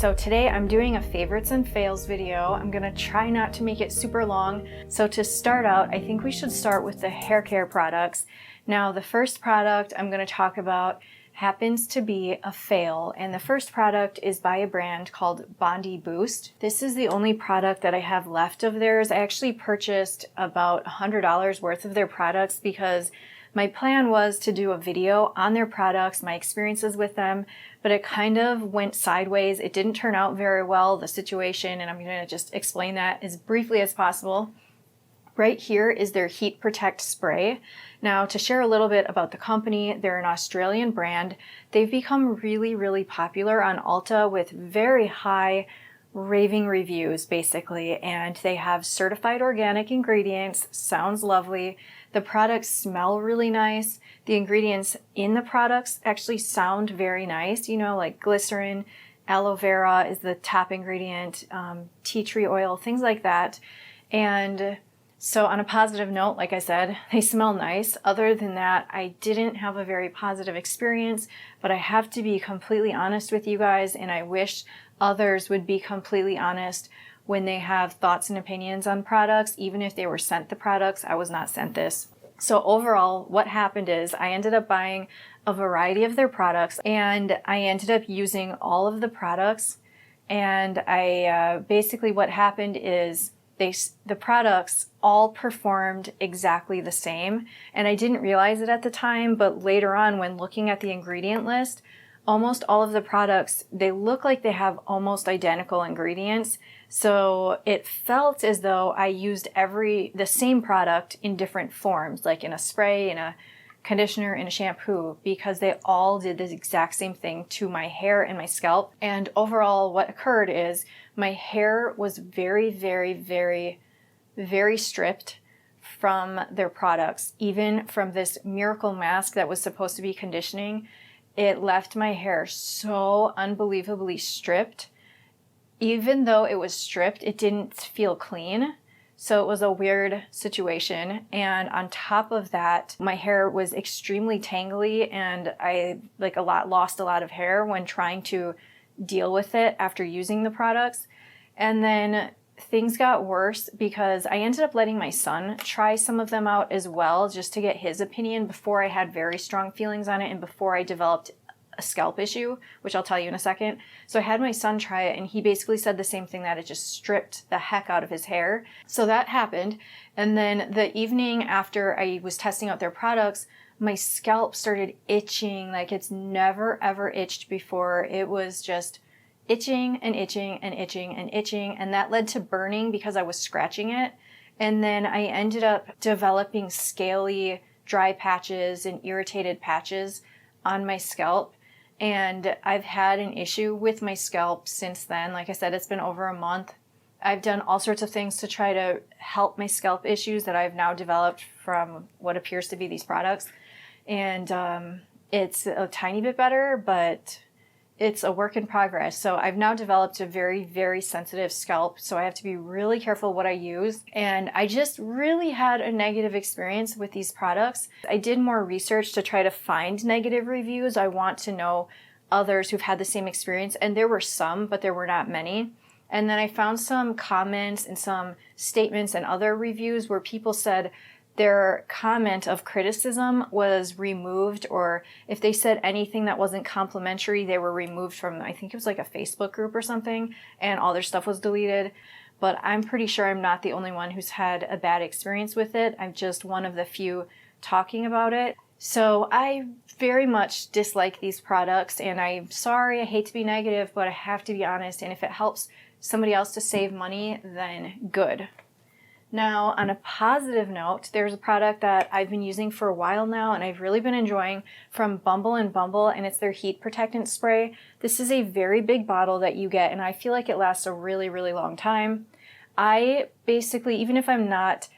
So today I'm doing a favorites and fails video. I'm gonna try not to make it super long. So to start out, I think we should start with the hair care products. Now the first product I'm gonna talk about happens to be a fail, and the first product is by a brand called Bondi Boost. This is the only product that I have left of theirs. I actually purchased about $100 worth of their products because my plan was to do a video on their products, my experiences with them, but it kind of went sideways. It didn't turn out very well, the situation, and I'm gonna just explain that as briefly as possible. Right here is their Heat Protect Spray. Now, to share a little bit about the company, they're an Australian brand. They've become really, really popular on Ulta with very high raving reviews, basically, and they have certified organic ingredients. Sounds lovely. The products smell really nice. The ingredients in the products actually sound very nice, you know, like glycerin, aloe vera is the top ingredient, tea tree oil, things like that. And so on a positive note, like I said, they smell nice. Other than that, I didn't have a very positive experience, but I have to be completely honest with you guys, and I wish others would be completely honest when they have thoughts and opinions on products. Even if they were sent the products, I was not sent this. So overall, what happened is I ended up buying a variety of their products, and I ended up using all of the products. And I basically what happened is the products all performed exactly the same. And I didn't realize it at the time, but later on when looking at the ingredient list, almost all of the products, they look like they have almost identical ingredients. So it felt as though I used the same product in different forms, like in a spray, in a conditioner, in a shampoo, because they all did the exact same thing to my hair and my scalp. And overall, what occurred is my hair was very, very, very, very stripped from their products. Even from this miracle mask that was supposed to be conditioning, it left my hair so unbelievably stripped. Even though it was stripped, it didn't feel clean. So it was a weird situation. And on top of that, my hair was extremely tangly, and I lost a lot of hair when trying to deal with it after using the products. And then things got worse because I ended up letting my son try some of them out as well, just to get his opinion before I had very strong feelings on it and before I developed a scalp issue, which I'll tell you in a second. So I had my son try it, and he basically said the same thing, that it just stripped the heck out of his hair. So that happened. And then the evening after I was testing out their products, my scalp started itching like it's never ever itched before. It was just itching and itching and itching and itching, and that led to burning because I was scratching it. And then I ended up developing scaly, dry patches and irritated patches on my scalp. And I've had an issue with my scalp since then. Like I said, it's been over a month. I've done all sorts of things to try to help my scalp issues that I've now developed from what appears to be these products. And it's a tiny bit better, but it's a work in progress. So I've now developed a very, very sensitive scalp, so I have to be really careful what I use. And I just really had a negative experience with these products. I did more research to try to find negative reviews. I want to know others who've had the same experience, and there were some, but there were not many. And then I found some comments and some statements and other reviews where people said their comment of criticism was removed, or if they said anything that wasn't complimentary, they were removed from, I think it was like a Facebook group or something, and all their stuff was deleted. But I'm pretty sure I'm not the only one who's had a bad experience with it. I'm just one of the few talking about it. So I very much dislike these products, and I'm sorry, I hate to be negative, but I have to be honest, and if it helps somebody else to save money, then good. Now, on a positive note, there's a product that I've been using for a while now, and I've really been enjoying, from Bumble and Bumble, and it's their Heat Protectant Spray. This is a very big bottle that you get, and I feel like it lasts a really, really long time. I basically, even if I'm not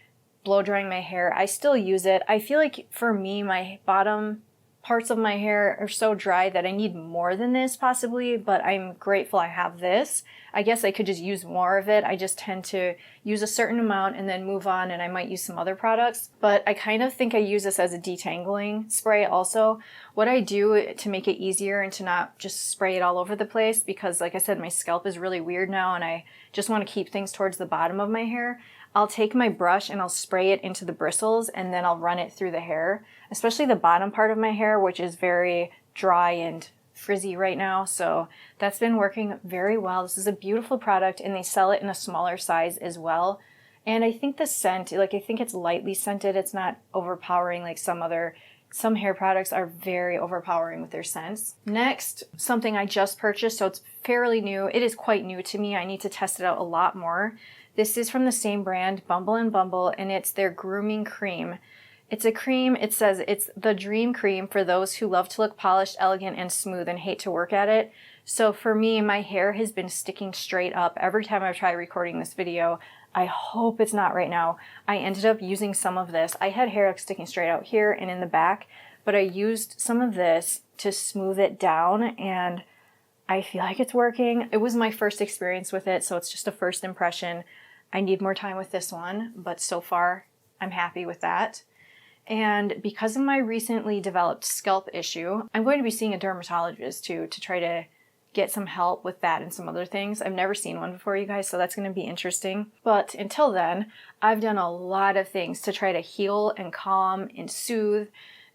blow drying my hair, I still use it. I feel like for me, my bottom parts of my hair are so dry that I need more than this possibly, but I'm grateful I have this. I guess I could just use more of it. I just tend to use a certain amount and then move on, and I might use some other products. But I kind of think I use this as a detangling spray also. What I do to make it easier and to not just spray it all over the place, because like I said, my scalp is really weird now and I just want to keep things towards the bottom of my hair. I'll take my brush and I'll spray it into the bristles and then I'll run it through the hair, especially the bottom part of my hair, which is very dry and frizzy right now. So that's been working very well. This is a beautiful product and they sell it in a smaller size as well. And I think the scent, like I think it's lightly scented. It's not overpowering like some hair products are very overpowering with their scents. Next, something I just purchased, so it's fairly new. It is quite new to me. I need to test it out a lot more. This is from the same brand, Bumble & Bumble, and it's their grooming cream. It's a cream, it says it's the dream cream for those who love to look polished, elegant, and smooth and hate to work at it. So for me, my hair has been sticking straight up every time I've tried recording this video. I hope it's not right now. I ended up using some of this. I had hair sticking straight out here and in the back, but I used some of this to smooth it down and I feel like it's working. It was my first experience with it, so it's just a first impression. I need more time with this one, but so far I'm happy with that. And because of my recently developed scalp issue, I'm going to be seeing a dermatologist too to try to get some help with that and some other things. I've never seen one before, you guys, so that's going to be interesting. But until then, I've done a lot of things to try to heal and calm and soothe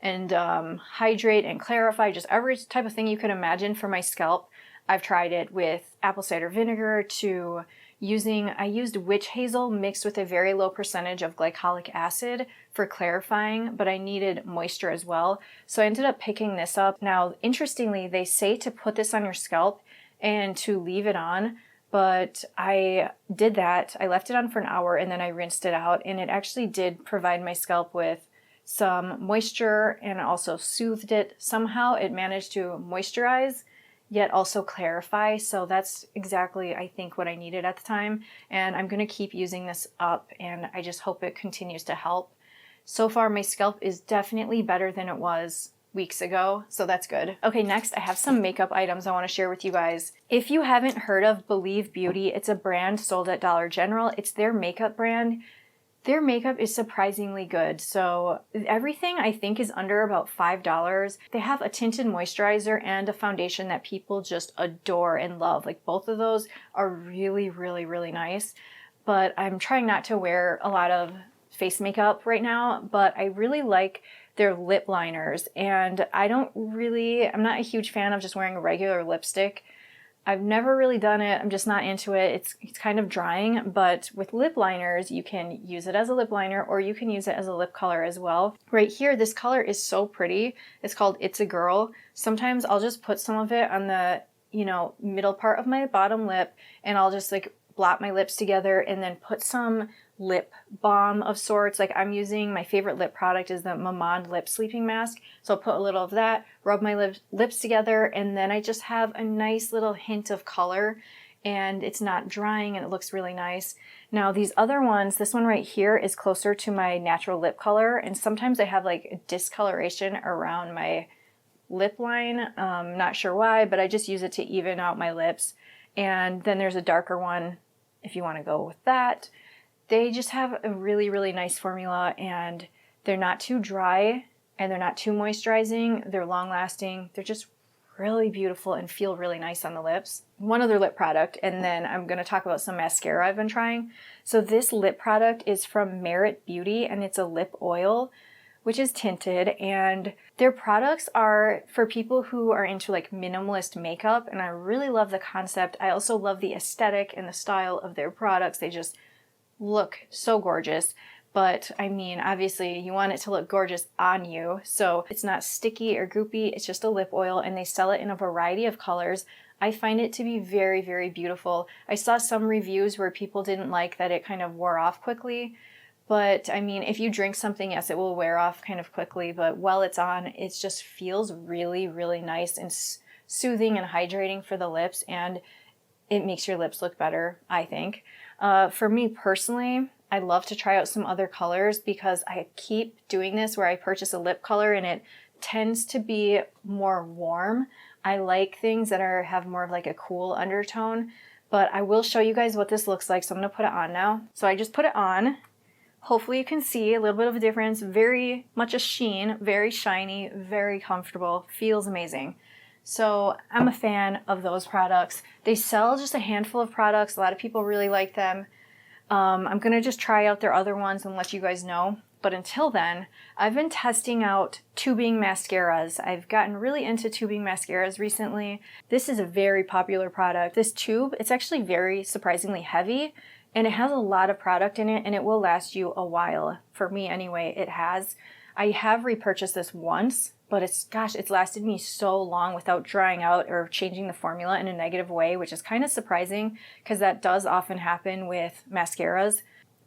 and hydrate and clarify, just every type of thing you could imagine for my scalp. I've tried it with apple cider vinegar to I used witch hazel mixed with a very low percentage of glycolic acid for clarifying, but I needed moisture as well. So I ended up picking this up. Now, interestingly, they say to put this on your scalp and to leave it on, but I did that. I left it on for an hour and then I rinsed it out, and it actually did provide my scalp with some moisture and also soothed it. Somehow it managed to moisturize yet also clarify. So that's exactly, I think, what I needed at the time. And I'm going to keep using this up and I just hope it continues to help. So far, my scalp is definitely better than it was weeks ago, so that's good. Okay, next I have some makeup items I want to share with you guys. If you haven't heard of Believe Beauty, it's a brand sold at Dollar General. It's their makeup brand. Their makeup is surprisingly good. So everything I think is under about $5. They have a tinted moisturizer and a foundation that people just adore and love. Like both of those are really, really, really nice. But I'm trying not to wear a lot of face makeup right now, but I really like their lip liners. And I'm not a huge fan of just wearing a regular lipstick. I've never really done it. I'm just not into it. It's kind of drying, but with lip liners, you can use it as a lip liner or you can use it as a lip color as well. Right here, this color is so pretty. It's called It's a Girl. Sometimes I'll just put some of it on the, middle part of my bottom lip and I'll just like blot my lips together and then put some lip balm of sorts. Like I'm using, my favorite lip product is the Mamond Lip Sleeping Mask. So I'll put a little of that, rub my lips together, and then I just have a nice little hint of color and it's not drying and it looks really nice. Now these other ones, this one right here is closer to my natural lip color, and sometimes I have like a discoloration around my lip line. Not sure why, but I just use it to even out my lips. And then there's a darker one if you want to go with that. They just have a really, really nice formula and they're not too dry and they're not too moisturizing. They're long lasting. They're just really beautiful and feel really nice on the lips. One other lip product, and then I'm going to talk about some mascara I've been trying. So this lip product is from Merit Beauty and it's a lip oil, which is tinted, and their products are for people who are into like minimalist makeup, and I really love the concept. I also love the aesthetic and the style of their products. They just look so gorgeous. But I mean, obviously you want it to look gorgeous on you. So it's not sticky or goopy. It's just a lip oil and they sell it in a variety of colors. I find it to be very, very beautiful. I saw some reviews where people didn't like that it kind of wore off quickly. But I mean, if you drink something, yes, it will wear off kind of quickly. But while it's on, it just feels really, really nice and soothing and hydrating for the lips. And it makes your lips look better, I think. For me personally, I love to try out some other colors because I keep doing this where I purchase a lip color and it tends to be more warm. I like things that have more of like a cool undertone, but I will show you guys what this looks like. So I'm gonna put it on now. So I just put it on. Hopefully you can see a little bit of a difference. Very much a sheen, very shiny, very comfortable, feels amazing. So I'm a fan of those products. They sell just a handful of products. A lot of people really like them. I'm gonna just try out their other ones and let you guys know. But until then, I've been testing out tubing mascaras. I've gotten really into tubing mascaras recently. This is a very popular product. This tube, it's actually very surprisingly heavy, and it has a lot of product in it, and it will last you a while. For me anyway, it has. I have repurchased this once, but it's lasted me so long without drying out or changing the formula in a negative way, which is kind of surprising because that does often happen with mascaras.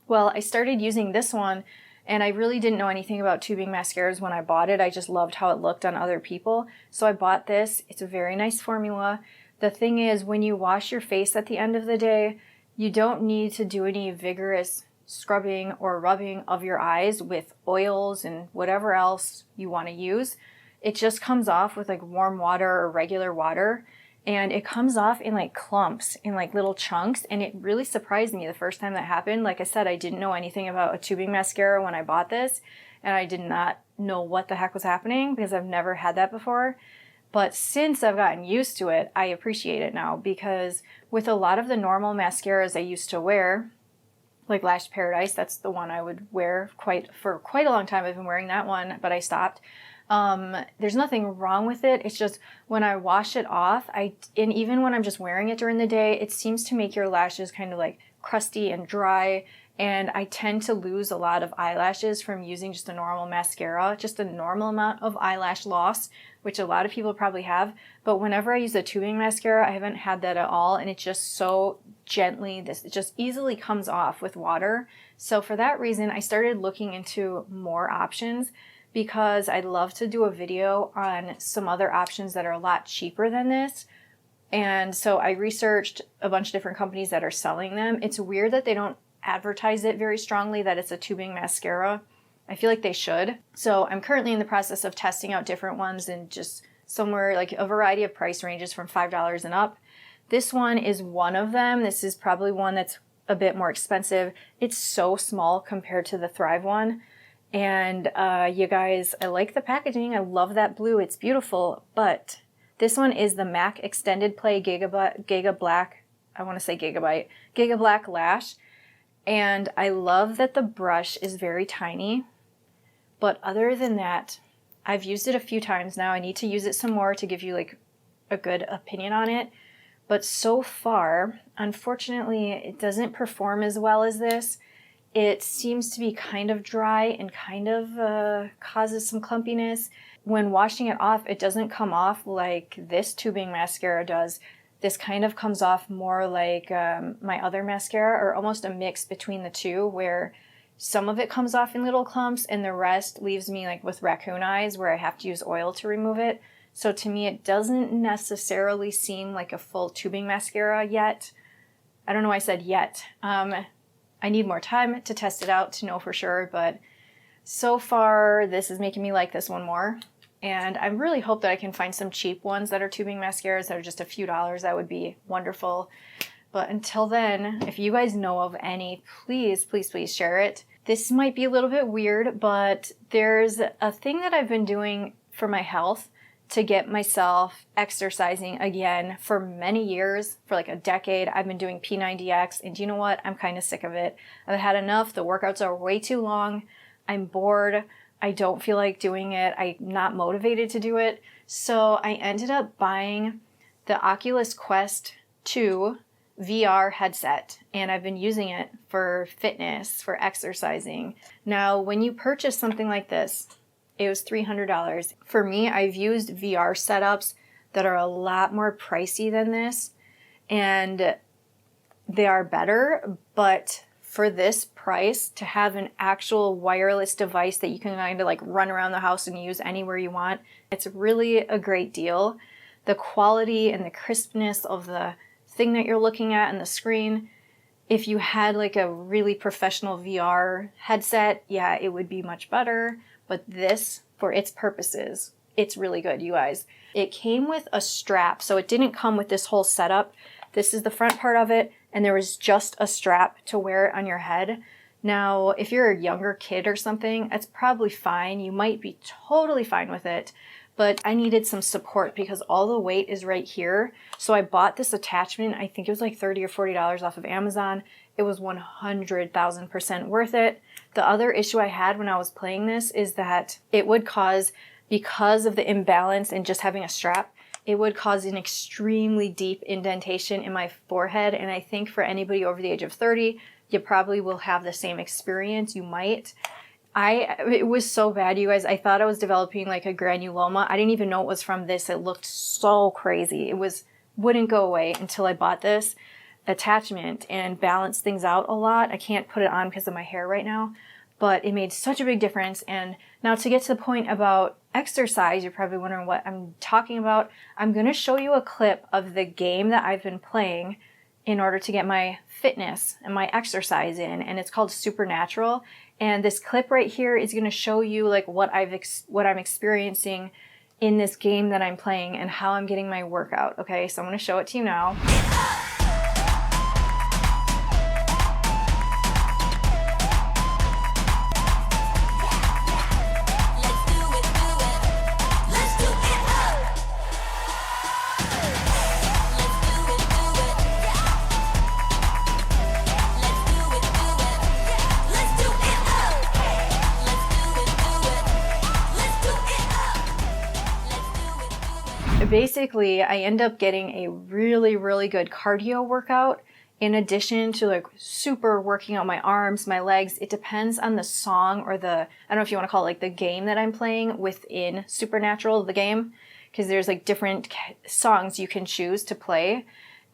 Well, I started using this one, and I really didn't know anything about tubing mascaras when I bought it. I just loved how it looked on other people. So I bought this. It's a very nice formula. The thing is, when you wash your face at the end of the day, you don't need to do any vigorous scrubbing or rubbing of your eyes with oils and whatever else you want to use. It just comes off with like warm water or regular water. And it comes off in like clumps, in like little chunks, and it really surprised me the first time that happened. Like I said, I didn't know anything about a tubing mascara when I bought this, and I did not know what the heck was happening because I've never had that before. But since I've gotten used to it, I appreciate it now, because with a lot of the normal mascaras I used to wear, like Lash Paradise, that's the one I would wear for quite a long time. I've been wearing that one, but I stopped. There's nothing wrong with it. It's just when I wash it off, and even when I'm just wearing it during the day, it seems to make your lashes kind of like crusty and dry. And I tend to lose a lot of eyelashes from using just a normal mascara, just a normal amount of eyelash loss, which a lot of people probably have. But whenever I use a tubing mascara, I haven't had that at all. And it's just so gently, it just easily comes off with water. So for that reason, I started looking into more options, because I'd love to do a video on some other options that are a lot cheaper than this. And so I researched a bunch of different companies that are selling them. It's weird that they don't advertise it very strongly that it's a tubing mascara. I feel like they should. So I'm currently in the process of testing out different ones, and just somewhere like a variety of price ranges from $5 and up. This one is one of them. This is probably one that's a bit more expensive. It's so small compared to the Thrive one. And you guys, I like the packaging. I love that blue. It's beautiful. But this one is the MAC Extended Play Giga Black Lash. And I love that the brush is very tiny. But other than that, I've used it a few times now. I need to use it some more to give you like a good opinion on it. But so far, unfortunately, it doesn't perform as well as this. It seems to be kind of dry and kind of causes some clumpiness. When washing it off, it doesn't come off like this tubing mascara does. This kind of comes off more like my other mascara, or almost a mix between the two, where some of it comes off in little clumps and the rest leaves me like with raccoon eyes where I have to use oil to remove it. So to me, it doesn't necessarily seem like a full tubing mascara yet. I don't know why I said yet. I need more time to test it out to know for sure, but so far this is making me like this one more. And I really hope that I can find some cheap ones that are tubing mascaras that are just a few dollars. That would be wonderful. But until then, if you guys know of any, please, please, please share it. This might be a little bit weird, but there's a thing that I've been doing for my health to get myself exercising again for many years. For like a decade, I've been doing P90X, and do you know what? I'm kind of sick of it. I've had enough. The workouts are way too long. I'm bored. I don't feel like doing it. I'm not motivated to do it. So I ended up buying the Oculus Quest 2 VR headset, and I've been using it for fitness, for exercising. Now, when you purchase something like this, it was $300. For me, I've used VR setups that are a lot more pricey than this, and they are better, but for this price, to have an actual wireless device that you can kind of like run around the house and use anywhere you want, it's really a great deal. The quality and the crispness of the thing that you're looking at and the screen, if you had like a really professional VR headset, yeah, it would be much better. But this, for its purposes, it's really good, you guys. It came with a strap, so it didn't come with this whole setup. This is the front part of it, and there was just a strap to wear it on your head. Now, if you're a younger kid or something, that's probably fine. You might be totally fine with it, but I needed some support because all the weight is right here. So I bought this attachment. I think it was like $30 or $40 off of Amazon. It was 100,000% worth it. The other issue I had when I was playing this is that it would cause, because of the imbalance and just having a strap, it would cause an extremely deep indentation in my forehead. And I think for anybody over the age of 30, you probably will have the same experience. You might. It was so bad, you guys. I thought I was developing like a granuloma. I didn't even know it was from this. It looked so crazy. Wouldn't go away until I bought this attachment and balanced things out a lot. I can't put it on because of my hair right now, but it made such a big difference. And now to get to the point about exercise, you're probably wondering what I'm talking about. I'm going to show you a clip of the game that I've been playing in order to get my fitness and my exercise in, and it's called Supernatural. And this clip right here is going to show you like what I'm experiencing in this game that I'm playing and how I'm getting my workout. Okay, so I'm going to show it to you now. Basically, I end up getting a really, really good cardio workout in addition to like super working out my arms, my legs. It depends on the song or I don't know if you want to call it like the game that I'm playing within Supernatural, the game, because there's like different songs you can choose to play.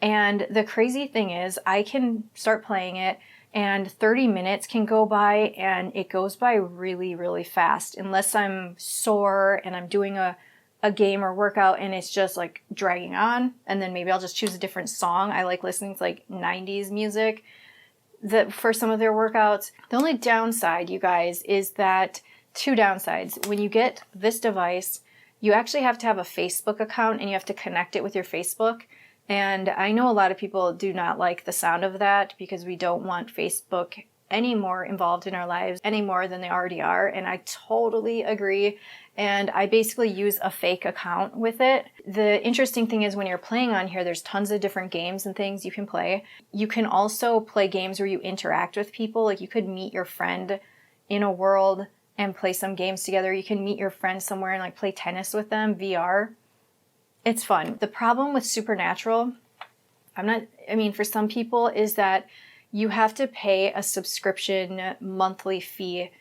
And the crazy thing is I can start playing it and 30 minutes can go by and it goes by really, really fast unless I'm sore and I'm doing a game or workout and it's just like dragging on, and then maybe I'll just choose a different song. I like listening to like 90s music for some of their workouts. The only downside, you guys, is that two downsides. When you get this device, you actually have to have a Facebook account and you have to connect it with your Facebook. And I know a lot of people do not like the sound of that because we don't want Facebook any more involved in our lives any more than they already are. And I totally agree. And I basically use a fake account with it. The interesting thing is when you're playing on here, there's tons of different games and things you can play. You can also play games where you interact with people. Like you could meet your friend in a world and play some games together. You can meet your friend somewhere and like play tennis with them, VR. It's fun. The problem with Supernatural, for some people, is that you have to pay a subscription monthly fee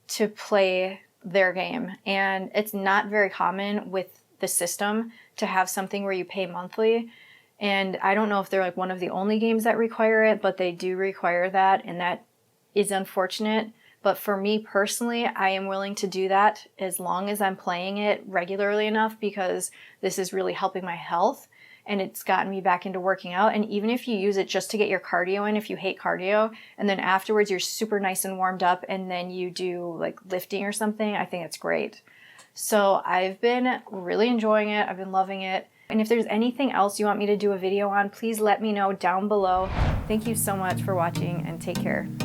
to play their game. And it's not very common with the system to have something where you pay monthly. And I don't know if they're like one of the only games that require it, but they do require that. And that is unfortunate. But for me personally, I am willing to do that as long as I'm playing it regularly enough because this is really helping my health. And it's gotten me back into working out. And even if you use it just to get your cardio in, if you hate cardio, and then afterwards you're super nice and warmed up, and then you do like lifting or something, I think it's great. So I've been really enjoying it. I've been loving it. And if there's anything else you want me to do a video on, please let me know down below. Thank you so much for watching and take care.